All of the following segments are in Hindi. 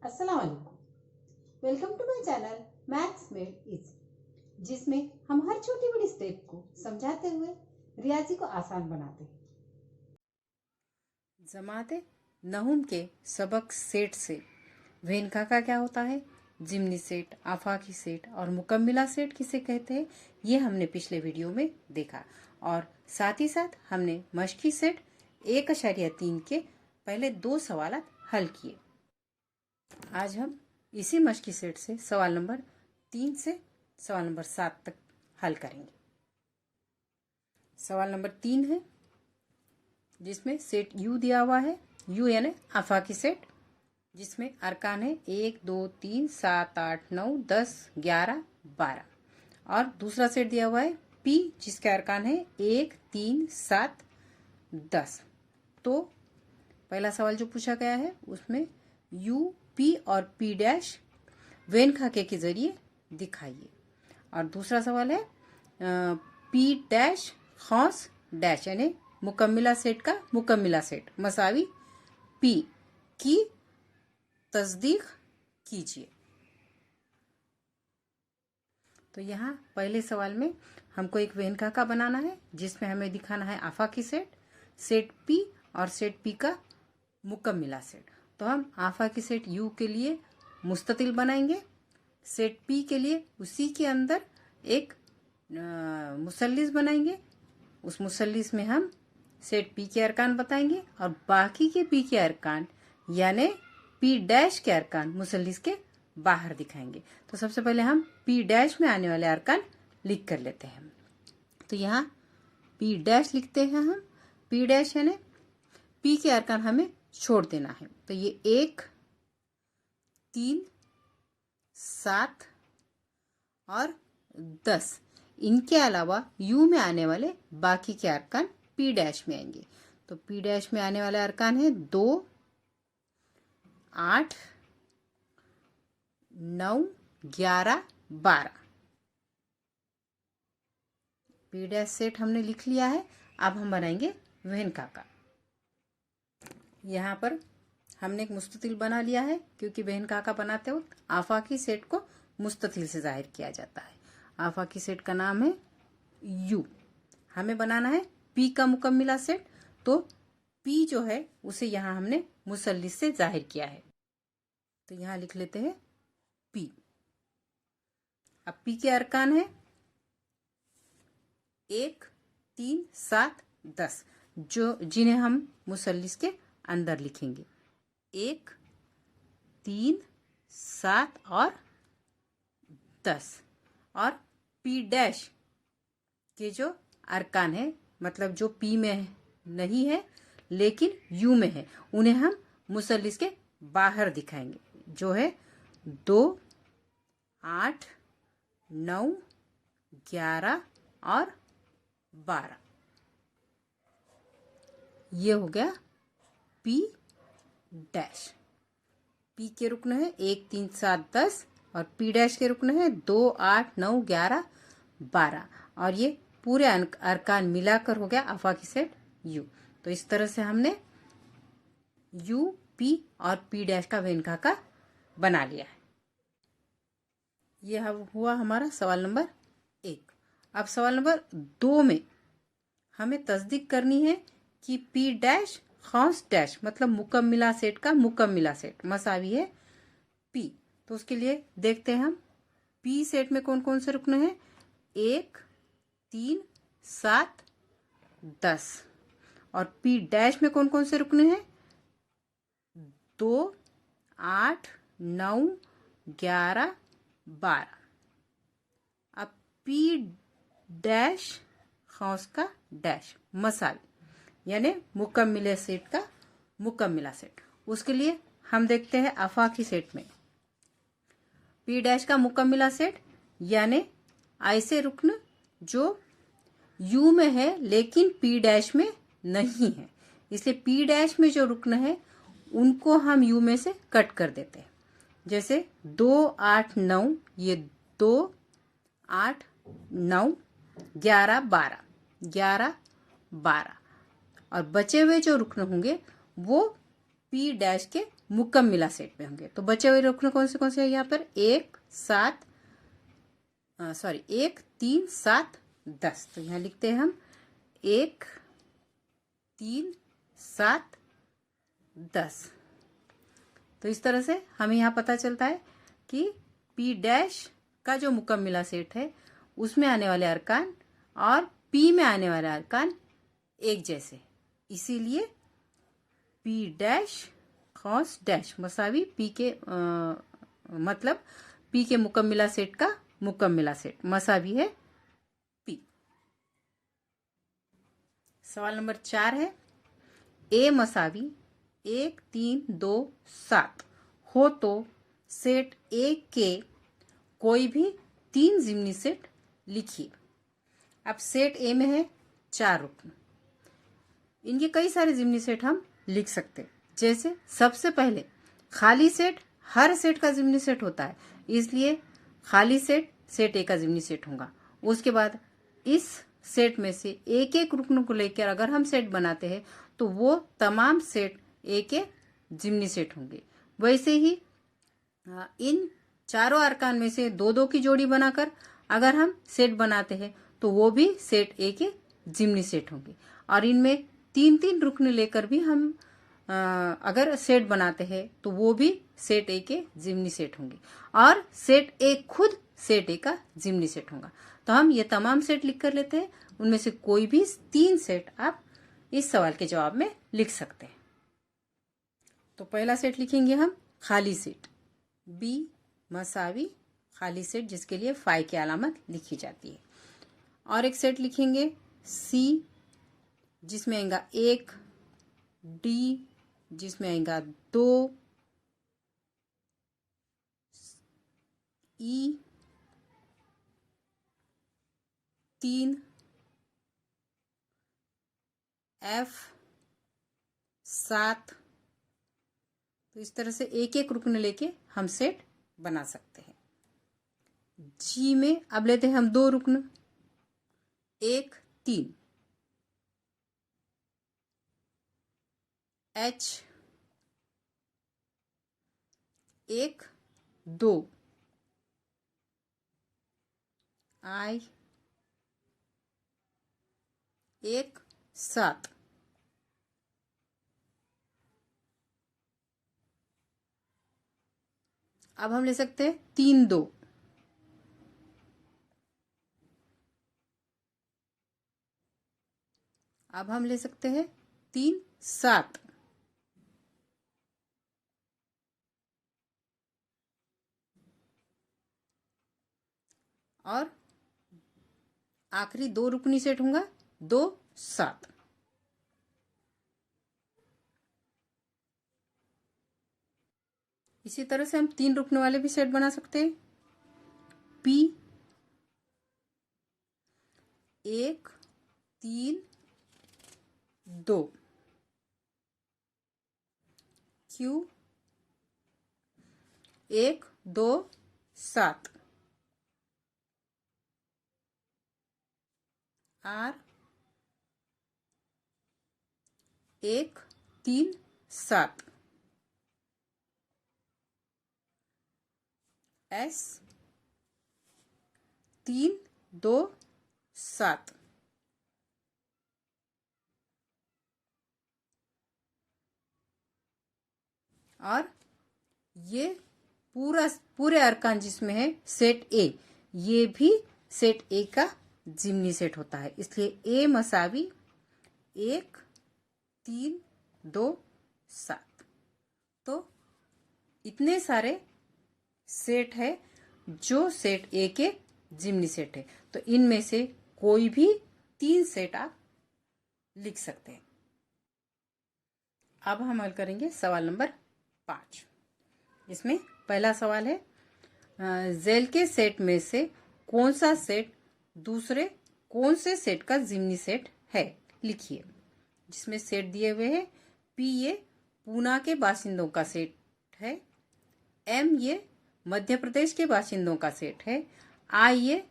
अस्सलाम वालेकुम। Welcome to my channel maths made easy, जिसमें हम हर छोटी बड़ी स्टेप को समझाते हुए रियाजी को आसान बनाते हैं। जमाते नहुम के सबक सेट से वेनका का क्या होता है, जिमनी सेट, आफाकी सेट और मुकम्मिला सेट किसे कहते हैं, ये हमने पिछले वीडियो में देखा। और साथ ही साथ हमने मश्की सेट 1.3 के पहले 2 सवाल हल किए। आज हम इसी मश्की सेट से सवाल नंबर 3 से सवाल नंबर 7 तक हल करेंगे। सवाल नंबर 3 है जिसमें सेट यू दिया हुआ है, यू यानी आफाकी सेट, जिसमें अरकान है 1 2 3 7 8 9 10 11 12। और दूसरा सेट दिया हुआ है पी, जिसके अरकान है 1 3 7 10। तो पहला सवाल जो पूछा गया है उसमें यू, पी और पी डैश वेन खाके के जरिए दिखाइए। और दूसरा सवाल है पी डैश खौस डैश यानी मुकम्मिला सेट का मुकम्मिला सेट मसावी पी की तस्दीक कीजिए। तो यहाँ पहले सवाल में हमको एक वेनका का बनाना है, जिसमें हमें दिखाना है आफाकी सेट, सेट पी और सेट पी का मुकम्मिला सेट। तो हम आफाकी सेट यू के लिए मुस्ततिल बनाएंगे, सेट पी के लिए उसी के अंदर एक मुसल्लिस बनाएंगे। उस मुसल्लिस में हम सेट पी के अरकान बताएंगे और बाकी के पी के अरकान यानी पी डैश के अरकान मुसल्लिस के बाहर दिखाएंगे। तो सबसे पहले हम पी डैश में आने वाले अरकान लिख कर लेते हैं। तो यहाँ पी डैश लिखते हैं हम। पी डैश यानी पी के अरकान हमें छोड़ देना है। तो ये 1 3 7 और 10, इनके अलावा यू में आने वाले बाकी के अरकान पी डैश में आएंगे। तो पी डैश में आने वाले अरकान है 2 8 9 11 12। पी डैश सेट हमने लिख लिया है। अब हम बनाएंगे वेनका का। यहाँ पर हमने एक मुस्ततिल बना लिया है, क्योंकि वेनका का बनाते वक्त आफाकी सेट को मुस्ततिल से जाहिर किया जाता है। आफाकी सेट का नाम है यू। हमें बनाना है पी का मुकम्मिला सेट, तो पी जो है उसे यहाँ हमने मुसल्लिस से जाहिर किया है। तो यहाँ लिख लेते हैं पी। अब पी के अरकान है 1 3 7 10, जिन्हें हम मुसल्लिस के अंदर लिखेंगे। 1 3 7 और 10। और पी डैश के जो अरकान है, मतलब जो पी में नहीं है लेकिन यू में है, उन्हें हम मुसल्लिस के बाहर दिखाएंगे, जो है 2 8 9 11 और 12। ये हो गया पी डैश। पी के रुकन है 1 3 7 10 और पी डैश के रुकन है 2 8 9 11 12। और ये पूरे अरकान मिलाकर हो गया आफाकी सेट यू। तो इस तरह से हमने यू, पी और पी डैश का वेनका का बना लिया है। यह हुआ हमारा सवाल नंबर 1। अब सवाल नंबर 2 में हमें तस्दीक करनी है कि पी डैश खौस डैश मतलब मुकम्मिला सेट का मुकम्मिला सेट मसावी है पी। तो उसके लिए देखते हैं हम पी सेट में कौन कौन से रुकन हैं। 1 3 7 10। और पी डैश में कौन कौन से रुकन हैं। 2 8 9 11 12। अब पी डैश खौस का डैश मसावी यानी मुकम्मिला सेट का मुकम्मिला सेट। उसके लिए हम देखते हैं आफाकी सेट में पी डैश का मुकम्मिला सेट यानी ऐसे रुकन जो यू में है लेकिन पी डैश में नहीं है। इसलिए पी डैश में जो रुकन है उनको हम यू में से कट कर देते हैं। जैसे 2 8 9, ये 2 8 9 11 12 11 12। और बचे हुए जो रुकन होंगे वो पी डैश के मुकम्मिला सेट में होंगे। तो बचे हुए रुकन कौन से है यहाँ पर? 1 3 7 10। तो यहाँ लिखते हैं हम 1 3 7 10। तो इस तरह से हमें यहाँ पता चलता है कि पी डैश का जो मुकम्मिला सेट है उसमें आने वाले अरकान और पी में आने वाले अरकान एक जैसे, इसीलिए पी डैश कॉस डैश मसावी पी के मतलब पी के मुकम्मिला सेट का मुकम्मिला सेट मसावी है पी। सवाल नंबर 4 है, ए मसावी 1 3 2 7 हो तो सेट ए के कोई भी 3 जिम्नी सेट लिखिए। अब सेट ए में है 4 रुकन, इनके कई सारे जिम्नी सेट हम लिख सकते हैं। जैसे सबसे पहले खाली सेट हर सेट का जिम्नी सेट होता है, इसलिए खाली सेट सेट ए का जिम्नी सेट होगा। उसके बाद इस सेट में से एक एक रुकन को लेकर अगर हम सेट बनाते हैं तो वो तमाम सेट ए के जिम्नी सेट होंगे। वैसे ही इन चारों अरकान में से 2-2 की जोड़ी बनाकर अगर हम सेट बनाते हैं तो वो भी सेट ए के जिम्नी सेट होंगे। और इनमें 3-3 रुकन लेकर भी हम अगर सेट बनाते हैं तो वो भी सेट ए के जिम्नी सेट होंगे और सेट ए खुद सेट ए का जिम्नी सेट होगा। तो हम ये तमाम सेट लिख कर लेते हैं, उनमें से कोई भी 3 सेट आप इस सवाल के जवाब में लिख सकते हैं। तो पहला सेट लिखेंगे हम खाली सेट, बी मसावी खाली सेट जिसके लिए फाई की अलामत लिखी जाती है। और एक सेट लिखेंगे सी जिसमें आएगा 1, डी जिसमें आएगा 2, ई 3, एफ 7। तो इस तरह से एक एक रुकन लेके हम सेट बना सकते हैं। जी में अब लेते हैं हम 2 रुकन, 1 3, एच 1 2, आई 1 7, अब हम ले सकते हैं 3 2, अब हम ले सकते हैं 3 7, और आखिरी 2 रुकनी सेट होगा 2 7। इसी तरह से हम 3 रुकने वाले भी सेट बना सकते हैं। पी 1 3 2, क्यू 1 2 7, आर 1 3 7, एस 3 2 7, और ये पूरे अरकान जिसमें है सेट ए, ये भी सेट ए का जिम्नी सेट होता है, इसलिए ए मसावी 1 3 2 7। तो इतने सारे सेट है जो सेट ए के जिम्नी सेट है। तो इनमें से कोई भी 3 सेट आप लिख सकते हैं। अब हम हल करेंगे सवाल नंबर 5। इसमें पहला सवाल है, जेल के सेट में से कौन सा सेट दूसरे कौन से सेट का जिम्नी सेट है, लिखिए। जिसमें सेट दिए हुए हैं, पी ये पूना के बाशिंदों का सेट है, एम ये मध्य प्रदेश के बाशिंदों का सेट है, आई ये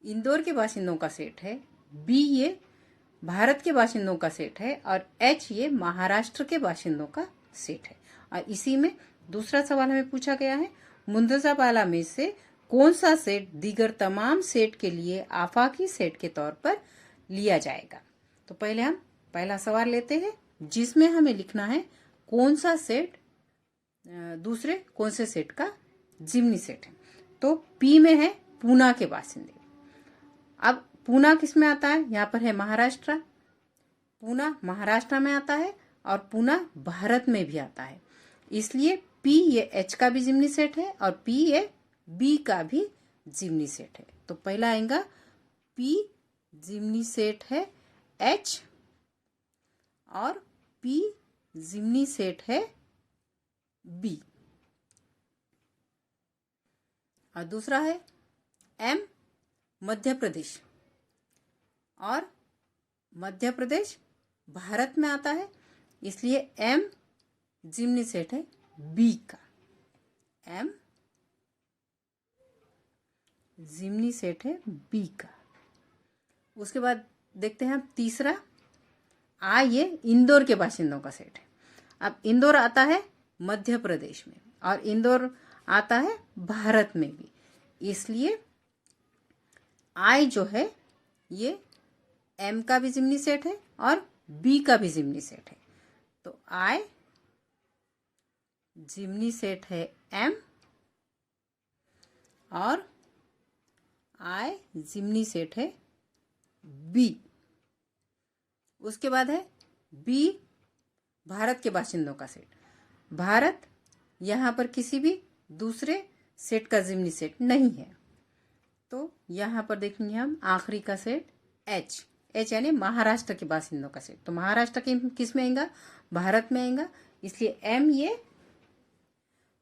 इंदौर के बाशिंदों का सेट है, बी ये भारत के बाशिंदों का सेट है, और एच ये महाराष्ट्र के बाशिंदों का सेट है। और इसी में दूसरा सवाल हमें पूछा गया है, मुंतज़ाबाला में से कौन सा सेट दीगर तमाम सेट के लिए आफाकी सेट के तौर पर लिया जाएगा। तो पहले हम पहला सवाल लेते हैं, जिसमें हमें लिखना है कौन सा सेट दूसरे कौन से सेट का जिम्नी सेट है। तो पी में है पूना के बासिंदे। अब पूना किस में आता है, यहाँ पर है महाराष्ट्र। पूना महाराष्ट्र में आता है और पूना भारत में भी आता है, इसलिए पी ये एच का भी जिम्नी सेट है और पी ये बी का भी जिम्नी सेट है। तो पहला आएगा पी जिम्नी सेट है एच और पी जिम्नी सेट है बी। और दूसरा है एम मध्य प्रदेश, और मध्य प्रदेश भारत में आता है, इसलिए एम जिम्नी सेट है बी का। एम जिम्नी सेट है बी का। उसके बाद देखते हैं तीसरा, आ ये इंदौर के बाशिंदों का सेट है। अब इंदौर आता है मध्य प्रदेश में और इंदौर आता है भारत में भी, इसलिए आई जो है ये एम का भी जिम्नी सेट है और बी का भी जिम्नी सेट है। तो आई जिम्नी सेट है एम और आई जिम्नी सेट है बी। उसके बाद है बी भारत के बाशिंदों का सेट। भारत यहाँ पर किसी भी दूसरे सेट का जिम्नी सेट नहीं है, तो यहाँ पर देखेंगे हम आखिरी का सेट एच। एच यानी महाराष्ट्र के बासिंदों का सेट। तो महाराष्ट्र के किस में आएगा, भारत में आएगा, इसलिए एम ये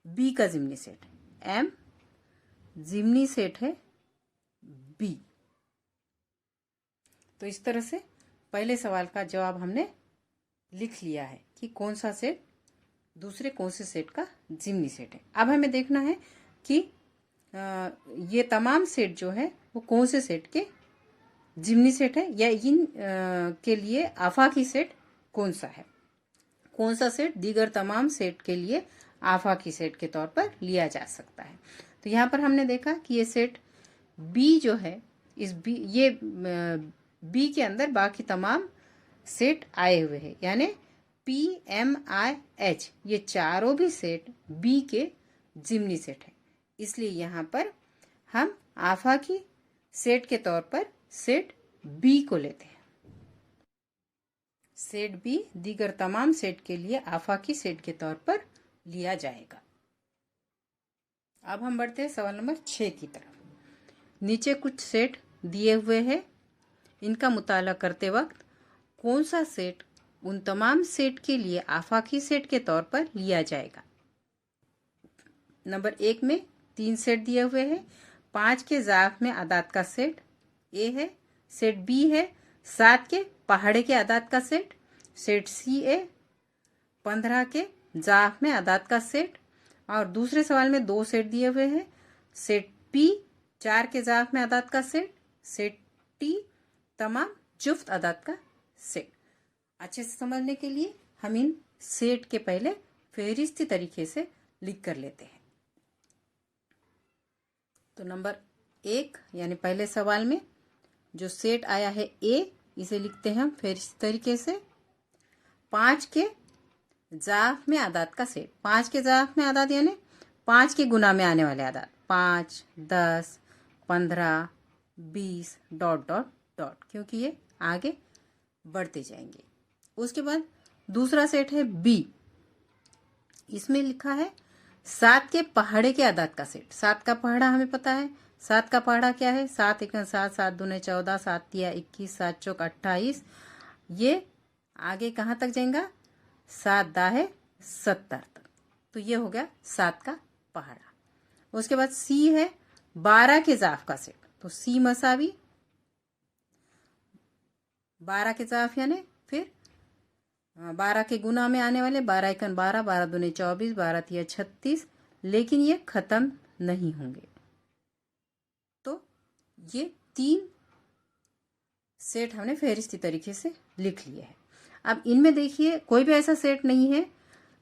बी का जिम्नी सेट है। एम जिम्नी सेट है बी। तो इस तरह से पहले सवाल का जवाब हमने लिख लिया है कि कौन सा सेट दूसरे कौन से सेट का जिम्नी सेट है। अब हमें देखना है कि ये तमाम सेट जो है वो कौन से सेट के जिम्नी सेट है, या इन के लिए आफाकी सेट कौन सा है। कौन सा सेट दीगर तमाम सेट के लिए आफाकी सेट के तौर पर लिया जा सकता है। तो यहाँ पर हमने देखा कि ये सेट बी जो है, इस बी ये बी के अंदर बाकी तमाम सेट आए हुए हैं, यानी पी एम आई एच ये चारों भी सेट बी के जिम्नी सेट है, इसलिए यहाँ पर हम आफाकी सेट के तौर पर सेट बी को लेते हैं। सेट बी दीगर तमाम सेट के लिए आफाकी सेट के तौर पर लिया जाएगा। अब हम बढ़ते हैं सवाल नंबर 6 की तरफ। नीचे कुछ सेट दिए हुए हैं, इनका मुताला करते वक्त कौन सा सेट उन तमाम सेट के लिए आफाकी सेट के तौर पर लिया जाएगा। नंबर 1 में 3 सेट दिए हुए हैं। 5 के ज़ाफ में अदाद का सेट ए है, सेट बी है 7 के पहाड़े के अदाद का सेट, सेट सी ए 15 के ज़ाफ में अदाद का सेट, और दूसरे सवाल में 2 सेट दिए हुए हैं। सेट पी 4 के ज़ाफ में अदाद का सेट, सेट टी तमाम जुफ्त अदाद का सेट। अच्छे से समझने के लिए हम इन सेट के पहले फहरिस्ती तरीके से लिख कर लेते हैं। तो नंबर 1 यानी पहले सवाल में जो सेट आया है ए, इसे लिखते हैं हम फहरिस्ती तरीके से। 5 के ज़ाफ में अदाद का सेट। 5 के ज़ाफ में अदाद यानी 5 के गुना में आने वाले अदाद, 5, 10, 15, 20 डॉट डॉट डॉट, क्योंकि ये आगे बढ़ते जाएंगे। उसके बाद दूसरा सेट है बी, इसमें लिखा है 7 के पहाड़े के अदाद का सेट। 7 का पहाड़ा हमें पता है, 7 का पहाड़ा क्या है, 7 × 7, 7 दूने 14, 7 × 21, 7 चौक 28। ये आगे कहाँ तक जाएगा, 7 दाहे 70 तक। तो ये हो गया 7 का पहाड़ा। उसके बाद सी है 12 के ज़ाफ का सेट। तो सी मसावी 12 के ज़ाफ यानी फिर 12 के गुना में आने वाले 12 × 12, 12 दूने 24, 12 × 36, लेकिन ये खत्म नहीं होंगे। तो ये 3 सेट हमने फहरिस्ती तरीके से लिख लिए हैं। अब इनमें देखिए कोई भी ऐसा सेट नहीं है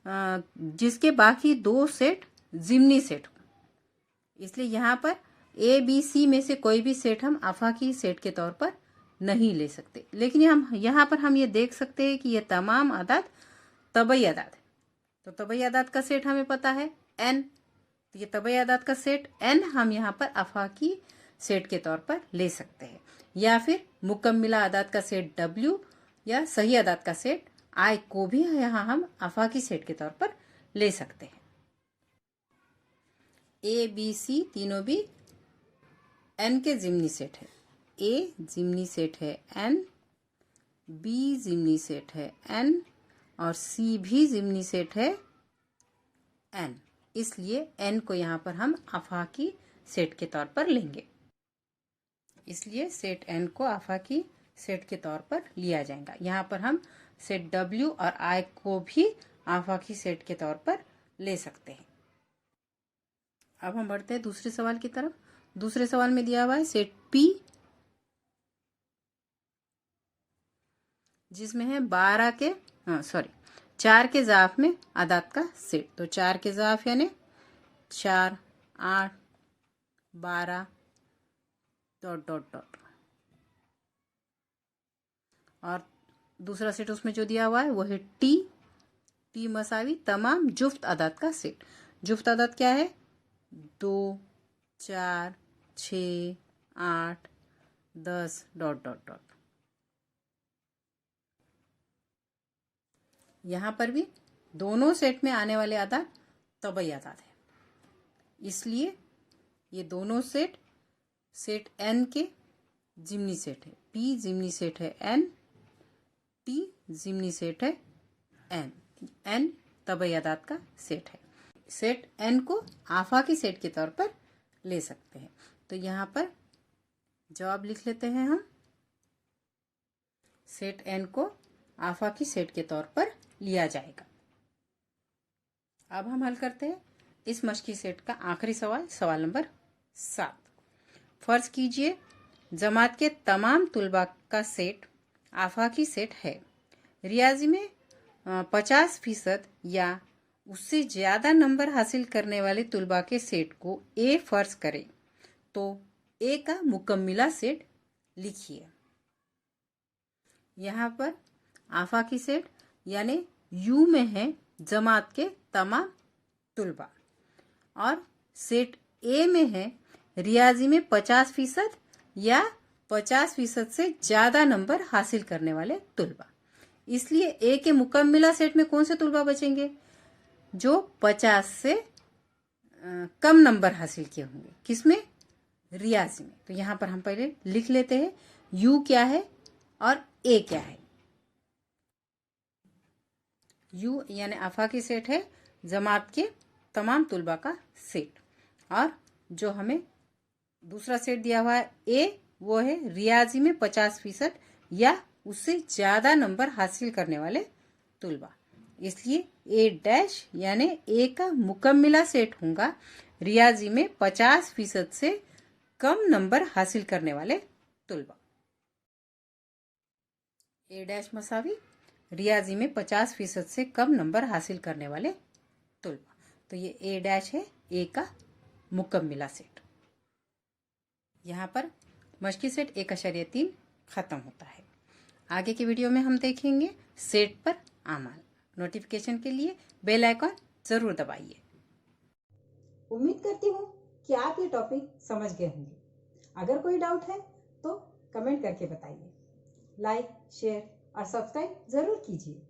जिसके बाकी दो सेट जिम्नी सेट हो। इसलिए यहाँ पर ए बी सी में से कोई भी सेट हम आफाकी सेट के तौर पर नहीं ले सकते। लेकिन हम यहाँ पर हम ये देख सकते हैं कि ये तमाम अदाद तबई अदाद है। तो तबई अदाद का सेट हमें पता है n, तो ये तबई अदाद का सेट n हम यहाँ पर आफाकी सेट के तौर पर ले सकते हैं, या फिर मुकम्मिला अदाद का सेट w या सही अदाद का सेट i को भी यहाँ हम आफाकी सेट के तौर पर ले सकते हैं। ए बी सी तीनों भी n के जिम्नी सेट है। ए जिम्नी सेट है n, बी जिम्नी सेट है n और सी भी जिम्नी सेट है n। इसलिए n को यहाँ पर हम आफाकी सेट के तौर पर लेंगे। इसलिए सेट n को आफाकी सेट के तौर पर लिया जाएगा। यहाँ पर हम सेट w और i को भी आफाकी सेट के तौर पर ले सकते हैं। अब हम बढ़ते हैं दूसरे सवाल की तरफ। दूसरे सवाल में दिया हुआ है सेट p, जिसमें है 4 के ज़ाफ में अदाद का सेट। तो 4 के ज़ाफ यानी 4, 8, 12 ... और दूसरा सेट उसमें जो दिया हुआ है वो है टी मसावी तमाम जुफ्त अदाद का सेट। जुफ्त अदाद क्या है? 2, 4, 6, 8, 10 ... यहाँ पर भी दोनों सेट में आने वाले अदाद तबई अदाद है। इसलिए ये दोनों सेट n के जिम्नी सेट है। p जिम्नी सेट है n, t जिम्नी सेट है n तबई अदाद का सेट है। सेट n को आफाकी सेट के तौर पर ले सकते हैं। तो यहाँ पर जवाब लिख लेते हैं हम। सेट n को आफाकी सेट के तौर पर लिया जाएगा। अब हम हल करते हैं इस मश्की सेट का आखिरी सवाल, सवाल नंबर 7। फर्ज कीजिए जमात के तमाम तुलबा का सेट आफाकी सेट है। रियाजी में 50% या उससे ज़्यादा नंबर हासिल करने वाले तुलबा के सेट को ए फर्ज करें तो ए का मुकम्मिला सेट लिखिए। यहाँ पर आफाकी सेट यानी यू में है जमात के तमाम तुलबा, और सेट ए में है रियाजी में 50% या 50% से ज़्यादा नंबर हासिल करने वाले तुलबा। इसलिए ए के मुकम्मिला सेट में कौन से तुलबा बचेंगे? जो 50 से कम नंबर हासिल किए होंगे। किसमें? रियाजी में। तो यहाँ पर हम पहले लिख लेते हैं यू क्या है और ए क्या है। यू यानी आफाकी सेट है जमात के तमाम तुलबा का सेट, और जो हमें दूसरा सेट दिया हुआ है ए, वो है रियाजी में 50% या उससे ज़्यादा नंबर हासिल करने वाले तुलबा। इसलिए ए डैश यानी ए का मुकम्मिला सेट होगा रियाजी में 50% से कम नंबर हासिल करने वाले तुलबा। ए डैश मसावी रियाजी में 50% से कम नंबर हासिल करने वाले तुलबा। तो ये ए डैश है ए का मुकम्मिला सेट। यहाँ पर मश्की सेट 1.3 ख़त्म होता है। आगे के वीडियो में हम देखेंगे सेट पर आमाल। नोटिफिकेशन के लिए बेल आइकॉन ज़रूर दबाइए। उम्मीद करती हूँ कि आप ये टॉपिक समझ गए होंगे। अगर कोई डाउट है तो कमेंट करके बताइए। लाइक, शेयर और सब्सक्राइब ज़रूर कीजिए।